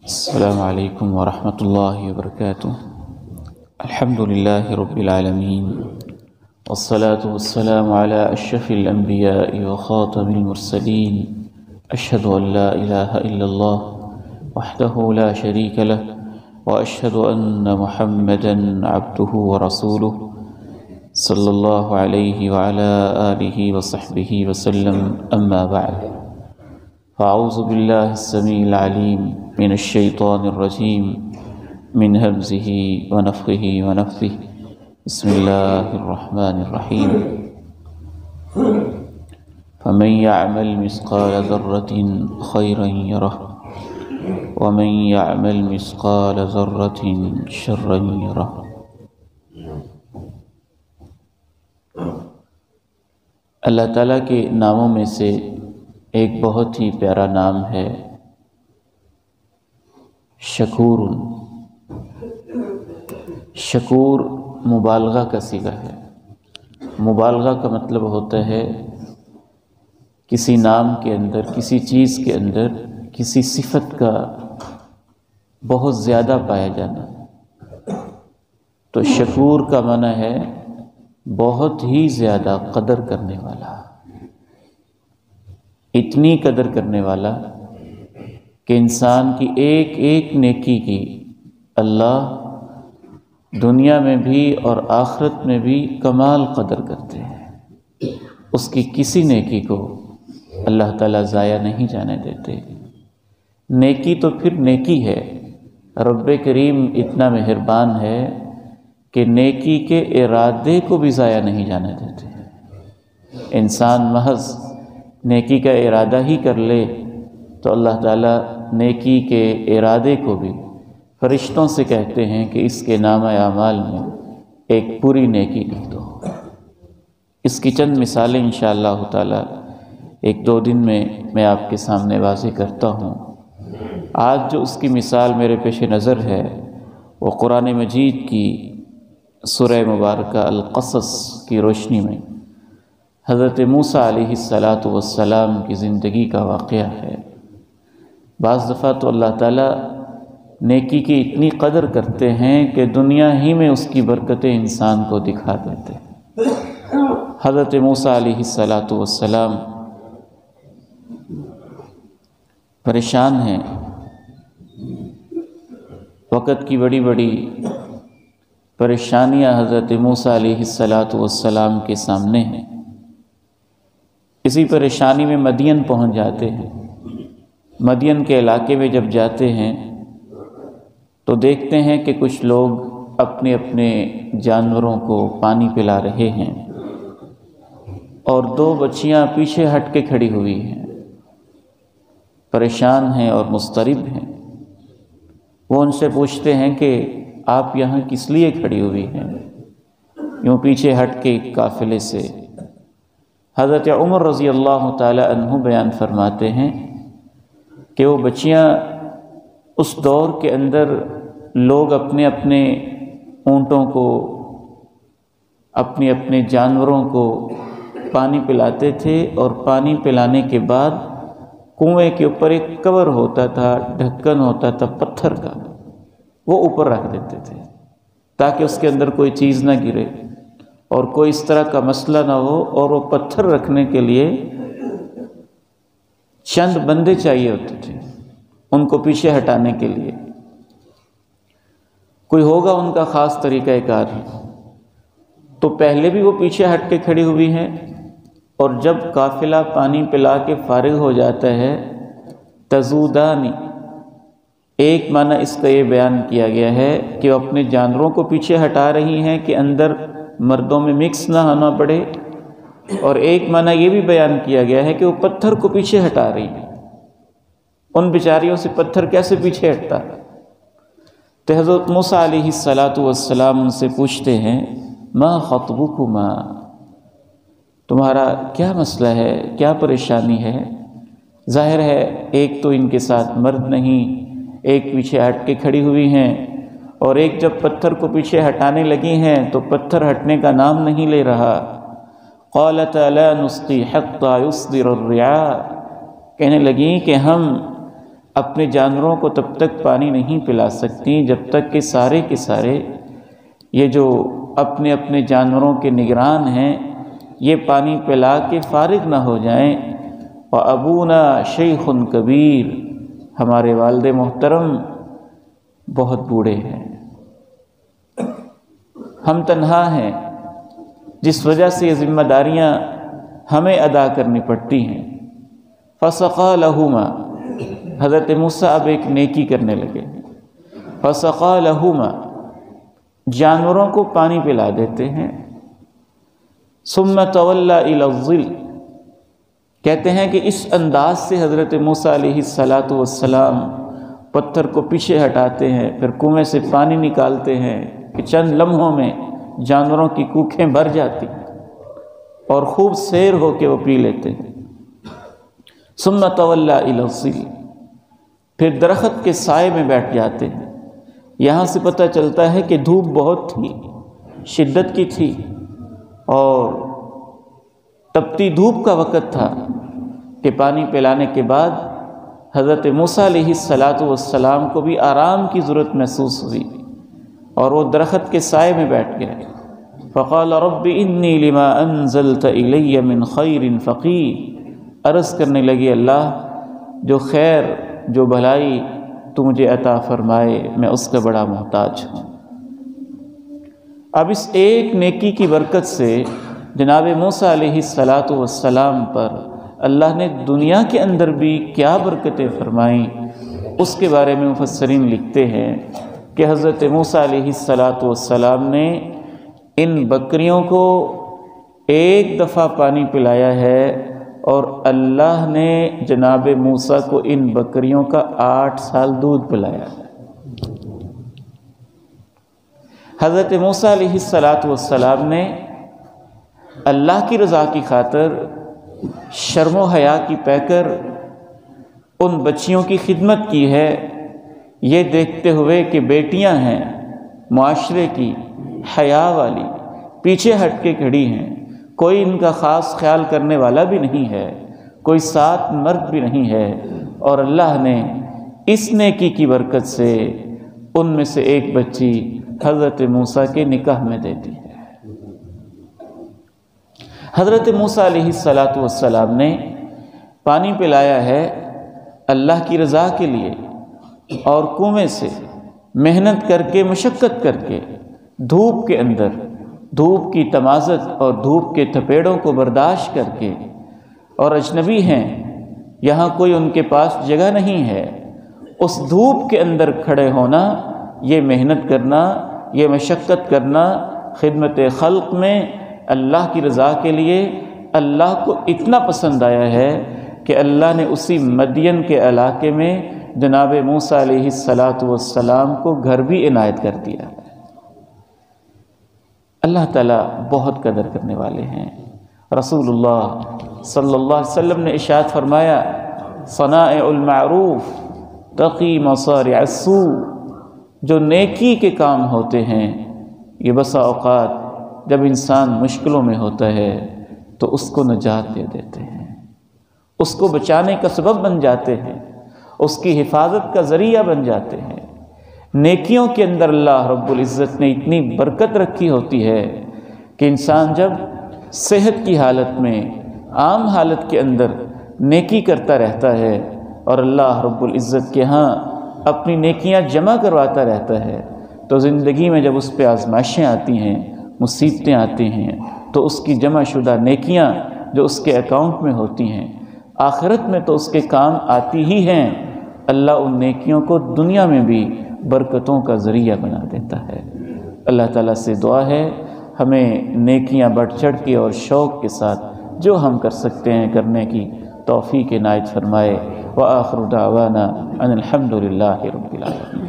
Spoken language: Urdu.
السلام علیکم ورحمۃ اللہ وبرکاتہ۔ الحمد للہ رب العالمین والصلاة والسلام علی اشرف الانبیاء وخاتم المرسلین، اشہد ان لا الہ الا اللہ وحدہ لا شریک لہ واشہد ان محمدا عبدہ ورسولہ صلی اللہ علیہ وعلی آلہ وصحبہ وسلم، اما بعد فاعوذ باللہ السمیع العلیم من الشیطان الرجیم من ہمزہ ونفخہ ونفثہ، بسم اللہ الرحمن الرحیم۔ فمن یعمل مثقال ذرۃ خیرا یرہ ومن یعمل مثقال ذرۃ شرا یرہ۔ اللہ تعالیٰ کے ناموں میں سے ایک بہت ہی پیارا نام ہے شکور۔ شکور مبالغہ کا صیغہ ہے۔ مبالغہ کا مطلب ہوتا ہے کسی نام کے اندر، کسی چیز کے اندر کسی صفت کا بہت زیادہ پایا جانا۔ تو شکور کا معنی ہے بہت ہی زیادہ قدر کرنے والا، اتنی قدر کرنے والا کہ انسان کی ایک ایک نیکی کی اللہ دنیا میں بھی اور آخرت میں بھی کمال قدر کرتے ہیں۔ اس کی کسی نیکی کو اللہ تعالیٰ ضائع نہیں جانے دیتے۔ نیکی تو پھر نیکی ہے، رب کریم اتنا مہربان ہے کہ نیکی کے ارادے کو بھی ضائع نہیں جانے دیتے۔ انسان محض نیکی کا ارادہ ہی کر لے تو اللہ تعالیٰ نیکی کے ارادے کو بھی فرشتوں سے کہتے ہیں کہ اس کے نامہ اعمال میں ایک پوری نیکی لکھ دو۔ اس کی چند مثالیں انشاءاللہ تعالیٰ ایک دو دن میں آپ کے سامنے واضح کرتا ہوں۔ آج جو اس کی مثال میرے پیش نظر ہے وہ قرآن مجید کی سورہ مبارکہ القصص کی روشنی میں حضرت موسیٰ علیہ السلام کی زندگی کا واقعہ ہے۔ بعض دفعہ تو اللہ تعالیٰ نیکی کی اتنی قدر کرتے ہیں کہ دنیا ہی میں اس کی برکتیں انسان کو دکھا دیتے ہیں۔ حضرت موسیٰ علیہ السلام پریشان ہیں، وقت کی بڑی بڑی پریشانیاں حضرت موسیٰ علیہ السلام کے سامنے ہیں۔ اسی پریشانی میں مدین پہنچ جاتے ہیں۔ مدین کے علاقے میں جب جاتے ہیں تو دیکھتے ہیں کہ کچھ لوگ اپنے اپنے جانوروں کو پانی پلا رہے ہیں اور دو بچیاں پیچھے ہٹ کے کھڑی ہوئی ہیں، پریشان ہیں اور مضطرب ہیں۔ وہ ان سے پوچھتے ہیں کہ آپ یہاں کس لیے کھڑی ہوئی ہیں، یوں پیچھے ہٹ کے قافلے سے؟ حضرت عمر رضی اللہ تعالی عنہ بیان فرماتے ہیں کہ وہ بچیاں اس دور کے اندر لوگ اپنے اپنے اونٹوں کو، اپنے اپنے جانوروں کو پانی پلاتے تھے اور پانی پلانے کے بعد کنویں کے اوپر ایک کور ہوتا تھا، ڈھکن ہوتا تھا پتھر کا، وہ اوپر رکھ دیتے تھے تاکہ اس کے اندر کوئی چیز نہ گرے اور کوئی اس طرح کا مسئلہ نہ ہو۔ اور وہ پتھر رکھنے کے لیے چند بندے چاہیے ہوتے تھے ان کو پیچھے ہٹانے کے لیے، کوئی ہوگا ان کا خاص طریقہ کار۔ تو پہلے بھی وہ پیچھے ہٹ کے کھڑی ہوئی ہیں، اور جب قافلہ پانی پلا کے فارغ ہو جاتا ہے تزودانی، ایک معنی اس کا یہ بیان کیا گیا ہے کہ وہ اپنے جانوروں کو پیچھے ہٹا رہی ہیں کہ اندر مردوں میں مکس نہ ہونا پڑے، اور ایک معنی یہ بھی بیان کیا گیا ہے کہ وہ پتھر کو پیچھے ہٹا رہی ہیں۔ ان بیچاریوں سے پتھر کیسے پیچھے ہٹتا؟ تو حضرت موسیٰ علیہ السلام ان سے پوچھتے ہیں ما خطبکما، تمہارا کیا مسئلہ ہے، کیا پریشانی ہے؟ ظاہر ہے ایک تو ان کے ساتھ مرد نہیں، ایک پیچھے ہٹ کے کھڑی ہوئی ہیں، اور ایک جب پتھر کو پیچھے ہٹانے لگی ہیں تو پتھر ہٹنے کا نام نہیں لے رہا۔ قالت لا نسقی حتی یصدر الرعاء، کہنے لگیں کہ ہم اپنے جانوروں کو تب تک پانی نہیں پلا سکتی جب تک کہ سارے کے سارے یہ جو اپنے اپنے جانوروں کے نگران ہیں یہ پانی پلا کے فارغ نہ ہو جائیں۔ وَأَبُونَا شَيْخٌ کبیر، ہمارے والد محترم بہت بوڑھے ہیں، ہم تنہا ہیں، جس وجہ سے یہ ذمہ داریاں ہمیں ادا کرنی پڑتی ہیں۔ فَسَقَىٰ لَهُمَا، حضرت موسیٰ اب ایک نیکی کرنے لگے۔ فَسَقَىٰ لَهُمَا، جانوروں کو پانی پلا دیتے ہیں۔ ثُمَّ تَوَلَّىٰ إِلَى الظِّلِّ، کہتے ہیں کہ اس انداز سے حضرت موسیٰ علیہ السلام پتھر کو پیچھے ہٹاتے ہیں، پھر کنویں سے پانی نکالتے ہیں کہ چند لمحوں میں جانوروں کی کوکھیں بھر جاتی اور خوب سیر ہو کے وہ پی لیتے ہیں۔ ثم تولى الى الظل، پھر درخت کے سائے میں بیٹھ جاتے ہیں۔ یہاں سے پتہ چلتا ہے کہ دھوپ بہت تھی، شدت کی تھی، اور تپتی دھوپ کا وقت تھا کہ پانی پلانے کے بعد حضرت موسیٰ علیہ السلام کو بھی آرام کی ضرورت محسوس ہوئی اور وہ درخت کے سائے میں بیٹھ گئے۔ فقال رب انی لما انزلت الی من خیر فقیر، عرض کرنے لگی اللہ جو خیر جو بھلائی تو مجھے عطا فرمائے میں اس کا بڑا محتاج ہوں۔ اب اس ایک نیکی کی برکت سے جناب موسیٰ علیہ السلام پر اللہ نے دنیا کے اندر بھی کیا برکتیں فرمائیں، اس کے بارے میں مفسرین لکھتے ہیں کہ حضرت موسیٰ علیہ السلام نے ان بکریوں کو ایک دفعہ پانی پلایا ہے اور اللہ نے جناب موسیٰ کو ان بکریوں کا 8 سال دودھ پلایا ہے۔ حضرت موسیٰ علیہ السلام نے اللہ کی رضا کی خاطر شرم و حیا کی پے کر ان بچیوں کی خدمت کی ہے، یہ دیکھتے ہوئے کہ بیٹیاں ہیں معاشرے کی حیا والی، پیچھے ہٹ کے کھڑی ہیں، کوئی ان کا خاص خیال کرنے والا بھی نہیں ہے، کوئی ساتھ مرد بھی نہیں ہے، اور اللہ نے اس نیکی کی برکت سے ان میں سے ایک بچی حضرت موسیٰ کے نکاح میں دے دی ہے۔ حضرت موسیٰ علیہ السلام نے پانی پلایا ہے اللہ کی رضا کے لیے، اور کنویں سے محنت کر کے مشقت کر کے دھوپ کے اندر دھوپ کی تمازت اور دھوپ کے تھپیڑوں کو برداشت کر کے، اور اجنبی ہیں یہاں کوئی ان کے پاس جگہ نہیں ہے، اس دھوپ کے اندر کھڑے ہونا، یہ محنت کرنا، یہ مشقت کرنا خدمت خلق میں اللہ کی رضا کے لیے اللہ کو اتنا پسند آیا ہے کہ اللہ نے اسی مدین کے علاقے میں جناب موسیٰ علیہ السلام کو گھر بھی عنایت کر دیا ہے۔ اللہ تعالیٰ بہت قدر کرنے والے ہیں۔ رسول اللہ صلی اللہ علیہ وسلم نے ارشاد فرمایا صنائع المعروف تقی مصارع السوء، جو نیکی کے کام ہوتے ہیں یہ بسا اوقات جب انسان مشکلوں میں ہوتا ہے تو اس کو نجات دے دیتے ہیں، اس کو بچانے کا سبب بن جاتے ہیں، اس کی حفاظت کا ذریعہ بن جاتے ہیں۔ نیکیوں کے اندر اللہ رب العزت نے اتنی برکت رکھی ہوتی ہے کہ انسان جب صحت کی حالت میں عام حالت کے اندر نیکی کرتا رہتا ہے اور اللہ رب العزت کے ہاں اپنی نیکیاں جمع کرواتا رہتا ہے، تو زندگی میں جب اس پہ آزمائشیں آتی ہیں، مصیبتیں آتی ہیں، تو اس کی جمع شدہ نیکیاں جو اس کے اکاؤنٹ میں ہوتی ہیں آخرت میں تو اس کے کام آتی ہی ہیں، اللہ ان نیکیوں کو دنیا میں بھی برکتوں کا ذریعہ بنا دیتا ہے۔ اللہ تعالیٰ سے دعا ہے ہمیں نیکیاں بڑھ چڑھ کے اور شوق کے ساتھ جو ہم کر سکتے ہیں کرنے کی توفیق عنایت فرمائے۔ وآخر دعوانا ان الحمد للہ رب العالمین۔